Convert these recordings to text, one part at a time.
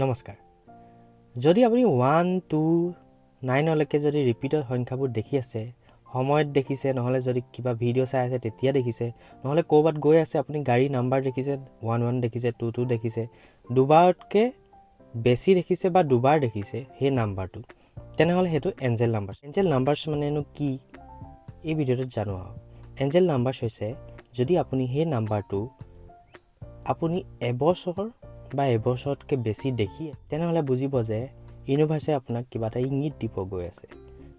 নমস্কাৰ যদি আপুনি 1 2 9 লৈকে যদি ৰিপিটৰ সংখ্যাবোৰ দেখি আছে সময়ত দেখিছে নহলে যদি কিবা ভিডিও চাই আছে তেতিয়া দেখিছে নহলে কোবাত গৈ আছে আপুনি গাড়ী নাম্বাৰ দেখিছে 11 দেখিছে 22 দেখিছে দুবাৰতকে বেছি দেখিছে বা দুবাৰ দেখিছে সেই নাম্বাৰটো তেনেহলে হেতু এঞ্জেল নাম্বাৰছ মানেনো কি এই ভিডিওত জানো এঞ্জেল নাম্বাৰছ হৈছে যদি আপুনি সেই নাম্বাৰটো আপুনি এবছৰ বা এবছৰতকে বেছি দেখি তেনেহলে বুজিব যে ইউনিভাৰ্সে আপোনাক কিবা এটা ইংগিত দিব গৈ আছে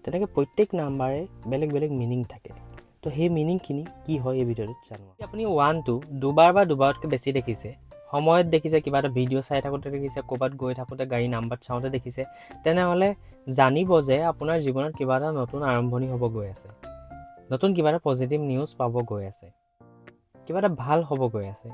তেনেকে প্ৰত্যেক নাম্বাৰে বেলেগ বেলেগ মিনিং থাকে তো সেই মিনিং কিনি কি হয় এই ভিডিওত জানো আপুনি 1 2 দুবাৰ বা দুবাৰতকে বেছি দেখিছে সময়ত দেখিছে কিবা এটা ভিডিও চাই থাকোতে দেখিছে কোবাত গৈ থাকোতে গাড়ী নাম্বাৰ চাওতে দেখিছে তেনেহলে জানিব যে আপোনাৰ জীৱনত কিবা এটা নতুন আৰম্ভণি হ'ব গৈ আছে নতুন কিবা এটা পজিটিভ নিউজ পাব গৈ আছে কিবা এটা ভাল হ'ব গৈ আছে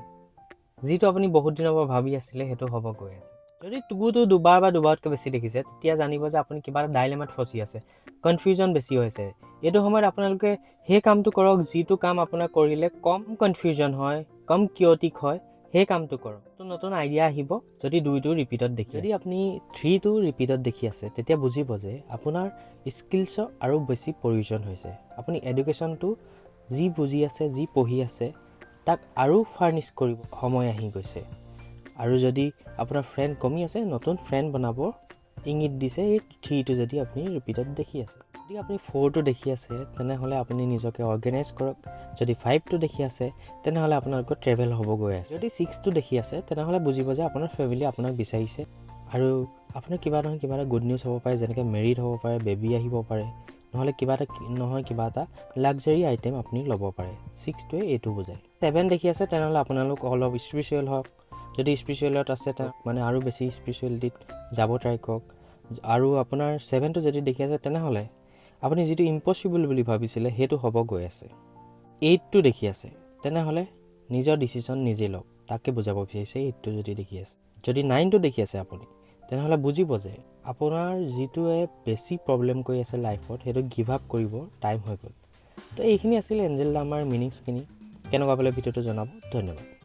যিটো আপুনি বহুত দিনৰ পৰা ভাবি আছিল হেতু হ'ব গৈ আছে যদি টুগুটো দুবাৰ বা দুবাৰতকৈ বেছি দেখিছে তেতিয়া জানিব যে আপুনি কিবা এটা ডাইলেমাত ফচি আছে কনফিউজন বেছি হৈছে এটো সময়ত আপোনালোকে হে কামটো কৰক যিটো কাম আপোনাৰ কৰিলে কম কনফিউজন হয় কম কিয়টিক হয় হে কামটো কৰক তো নতুন আইডিয়া আহিব যদি 2 টো ৰিপিটত দেখি যদি আপুনি 3 টো ৰিপিটত দেখি আছে তেতিয়া বুজিব যে আপোনাৰ স্কিলছ আৰু বেছি প্ৰয়োজন হৈছে আপুনি এডুকেশ্যনটো যি বুজি আছে যি পঢ়ি আছে তাক আৰু ফাৰ্নিশ কৰিব সময় আহি গৈছে আৰু যদি আপোনাৰ ফ্ৰেন্ড কমি আছে নতুন ফ্ৰেন্ড বনাব ইংগিত দিছে এই 3 টো যদি আপুনি ৰিপিটত দেখি আছে যদি আপুনি 4 টো দেখি আছে তেনেহলে আপুনি নিজকে অৰ্গানাইজ কৰক যদি 5 টো দেখি আছে তেনেহলে আপোনালোকৰ ট্ৰেভেল হ'ব গৈ আছে যদি 6 টো দেখি আছে তেনেহলে বুজিব যে আপোনাৰ ফেমিলি আপোনাক বিচাৰিছে আৰু আপোনাৰ কিবা নহয় কিবা এটা গুড নিউজ হ'ব পাৰে যেনেকৈ মেৰিড হ'ব পাৰে বেবী আহিব পাৰে নহলে কিবা এটা লাক্সাৰি আইটেম আপুনি ল'ব পাৰে 6 টোৱে এইটো বুজায় 7 দেখি আছে তেনেহলে আপোনালোক অলপ স্পিৰিচুৱেল হওক যদি স্পিৰিচুৱেলত আছে মানে আৰু বেছি স্পিৰিচুৱেলিটিত যাব ট্ৰাই কৰক আৰু আপোনাৰ 7 টো যদি দেখি আছে তেনেহলে আপুনি যেটো ইম্পসিবল বুলি ভাবিছিলে হেতু হ'ব গৈ আছে 8 টো দেখি আছে তেনেহলে নিজৰ ডিসিশন নিজে লওক তাকে বুজাব বিচাৰিছে 8 টো যদি দেখি আছে যদি 9 টো দেখি আছে আপুনি তেনেহলে বুজিব যে আপোনাৰ যেটোৱে বেছি প্ৰবলেম কৰি আছে লাইফত হেতু গিভ আপ কৰিব টাইম হৈ গল তো এইখিনি আছিল এঞ্জেল নাম্বাৰ মিনিংছ কিনি কেনেকুৱা পালে ভিডিওটো জনাব ধন্যবাদ